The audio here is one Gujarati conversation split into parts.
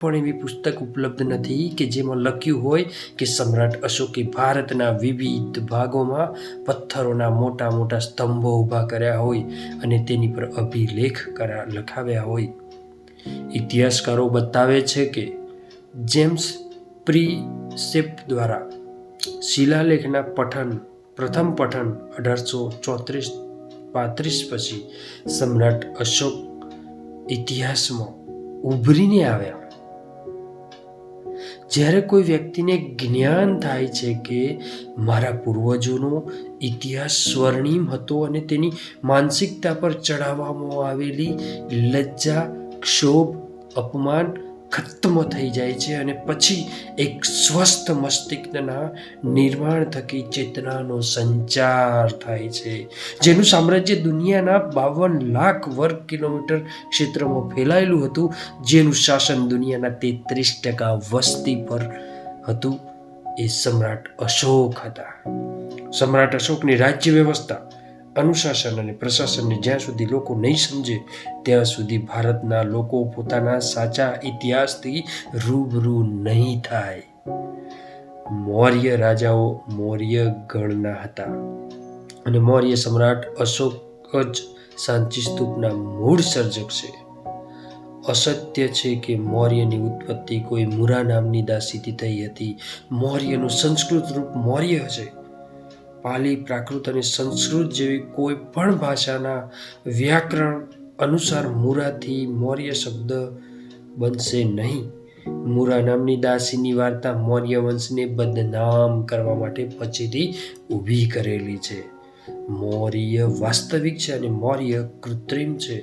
પણ એવી પુસ્તક ઉપલબ્ધ નથી કે જેમાં લખ્યું હોય કે સમ્રાટ અશોકે ભારતના વિવિધ ભાગોમાં પથ્થરોના મોટા મોટા સ્તંભો ઊભા કર્યા હોય અને તેની પર અભિલેખ લખાવ્યા હોય. ઇતિહાસકારો બતાવે છે કે જેમ્સ પ્રિસેપ દ્વારા શિલાલેખના પ્રથમ પઠન 1834 પછી સમ્રાટ અશોક ઇતિહાસમાં ઉભરીને આવ્યા. જ્યારે કોઈ વ્યક્તિને જ્ઞાન થાય છે કે મારા પૂર્વજોનો ઇતિહાસ સ્વર્ણિમ હતો અને તેની માનસિકતા પર ચડાવવામાં આવેલી લજ્જા, ક્ષોભ, અપમાન ખત્મ થઈ જાય છે અને પછી એક સ્વસ્થ મસ્તિષ્કના નિર્માણ થકી ચેતનાનો સંચાર થાય છે, જેનું સામ્રાજ્ય દુનિયાના 52 લાખ વર્ગ કિલોમીટર ક્ષેત્રમાં ફેલાયેલું હતું, જેનું શાસન દુનિયાના 33% વસ્તી પર હતું. એ સમ્રાટ અશોક હતા. સમ્રાટ અશોકની રાજ્ય વ્યવસ્થા, અનુશાસન અને પ્રશાસનને જ્યાં સુધી લોકો નહીં સમજે ત્યાં સુધી ભારતના લોકો પોતાના સાચા ઇતિહાસથી રૂબરૂ નહીં થાય. મૌર્ય રાજાઓ મૌર્ય ગણના હતા અને મૌર્ય સમ્રાટ અશોક જ સાંચી સ્તૂપના મૂળ સર્જક છે. અસત્ય છે કે મૌર્યની ઉત્પત્તિ કોઈ મુરા નામની દાસીથી થઈ હતી. મૌર્યનું સંસ્કૃત રૂપ મૌર્ય છે. પાલી, પ્રાકૃત અને સંસ્કૃત જેવી કોઈ પણ ભાષાના વ્યાકરણ અનુસાર મુરાથી મૌર્ય શબ્દ બનશે નહીં. મુરા નામની દાસીની વાર્તા મૌર્ય વંશને બદનામ કરવા માટે પછીથી ઊભી કરેલી છે. મૌર્ય વાસ્તવિક છે અને મૌર્ય કૃત્રિમ છે.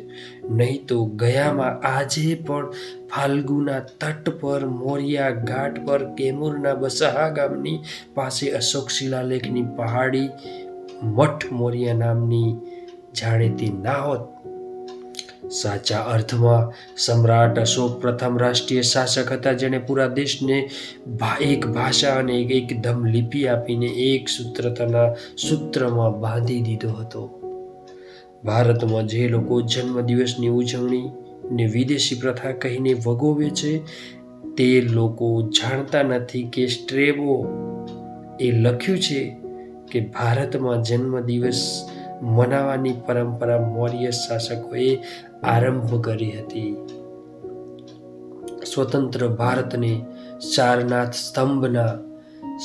નહીં તો ગયામાં આજે પણ ફાલ્ગુના તટ પર મૌર્યા ઘાટ પર કેમૂરના બસહા ગામની પાસે અશોક શિલાલેખની પહાડી મઠ મૌર્ય નામની જાણીતી ના હોત. સાચા અર્થમાં સમ્રાટ અશોક પ્રથમ રાષ્ટ્રીય શાસક હતા, જેણે પૂરા દેશને એક ભાષા અને એકદમ લિપિ આપીને એક સૂત્રમાં બાંધી દીધો હતો. ભારતમાં જે લોકો જન્મદિવસની ઉજવણીને વિદેશી પ્રથા કહીને વગોવે છે તે લોકો જાણતા નથી કે સ્ટ્રેબો એ લખ્યું છે કે ભારતમાં જન્મદિવસ મનાવવાની પરંપરા મૌર્ય શાસકોએ આરંભ કરી હતી. સ્વતંત્ર ભારતને સારનાથ સ્તંભના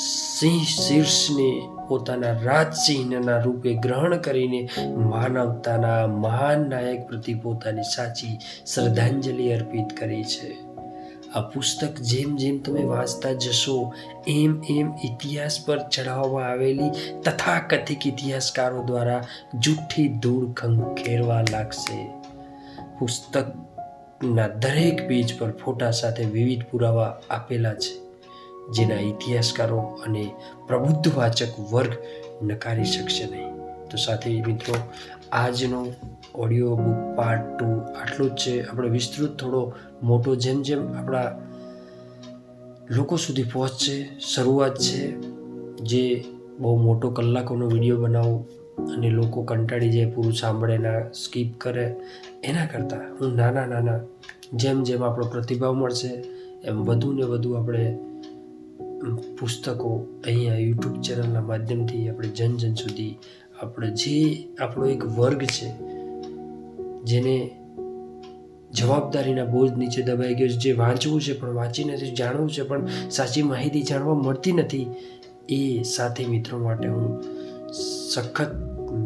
સિંહ શીર્ષને પોતાના રાજચિહ્નના રૂપે ગ્રહણ કરીને માનવતાના મહાન નાયક પ્રતિ પોતાની સાચી શ્રદ્ધાંજલિ અર્પિત કરી છે. આ પુસ્તક જેમ જેમ તમે વાંચતા જશો એમ એમ ઇતિહાસ પર ચડાવવામાં આવેલી તથાકથિત ઇતિહાસકારો દ્વારા જૂઠી ધૂળ ખંખેરવા લાગશે. પુસ્તકના દરેક પેજ પર ફોટા સાથે વિવિધ પુરાવા આપેલા છે, જેના ઇતિહાસકારો અને પ્રબુદ્ધ વાચક વર્ગ નકારી શકશે નહીં. તો સાથે મિત્રો, આજનો ઓડિયો બુક પાર્ટ 2 આટલું જ છે. આપણે વિસ્તૃત થોડો મોટો જેમ જેમ આપણા લોકો સુધી પહોંચશે, શરૂઆત છે, જે બહુ મોટો કલાકોનો વિડીયો બનાવું અને લોકો કંટાળી જાય, પૂરું સાંભળે ના સ્કીપ કરે, એના કરતાં હું નાના જેમ જેમ આપણો પ્રતિભાવ મળશે એમ વધુ ને વધુ આપણે પુસ્તકો અહીંયા યુટ્યુબ ચેનલના માધ્યમથી આપણે જન સુધી આપણે જે આપણો એક વર્ગ છે જેને જવાબદારીના બોજ નીચે દબાઈ ગયો છે, જે વાંચવું છે પણ વાંચી નથી, જાણવું છે પણ સાચી માહિતી જાણવા મળતી નથી, એ સાથી મિત્રો માટે હું સખત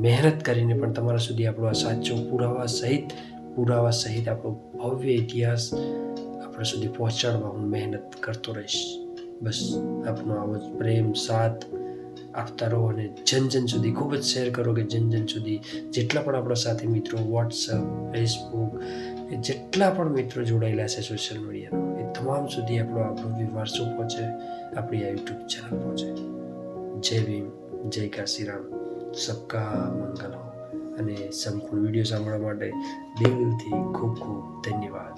મહેનત કરીને પણ તમારા સુધી આપણો આ સાચો પુરાવા સહિત આપણો ભવ્ય ઇતિહાસ આપણા સુધી પહોંચાડવા હું મહેનત કરતો રહીશ. બસ આપનો આવો જ પ્રેમ સાથ આપતા રહો અને જન સુધી ખૂબ જ શેર કરો કે જન સુધી જેટલા પણ આપણા સાથી મિત્રો વોટ્સઅપ, ફેસબુક, જેટલા પણ મિત્રો જોડાયેલા છે સોશિયલ મીડિયાનો, એ તમામ સુધી આપણો ભવ્ય વારસો પહોંચે, આપણી આ યુટ્યુબ ચેનલ પહોંચે. જય ભીમ, જય કાશીરામ, સબકા મંગલ હો. અને સંપૂર્ણ વિડીયો સાંભળવા માટે દિલથી ખૂબ ખૂબ ધન્યવાદ.